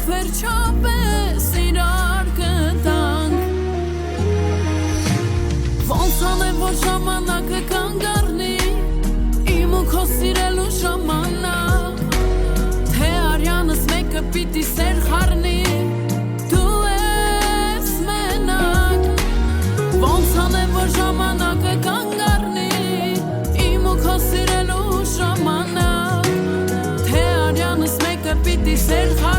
վերջապես իրար գտանք Ոնց անեմ որ ժամանակը կանգ առնի Իմ ու քո սիրելու ժամանակ Թե արյանս մեկը պիտի սեր խառնի Դու ես մենակ Ոնց անեմ որ ժամանակը կանգ առնի Իմ ու քո սիրելու ժամանակ Թե արյանս մեկը պիտի սեր խառնի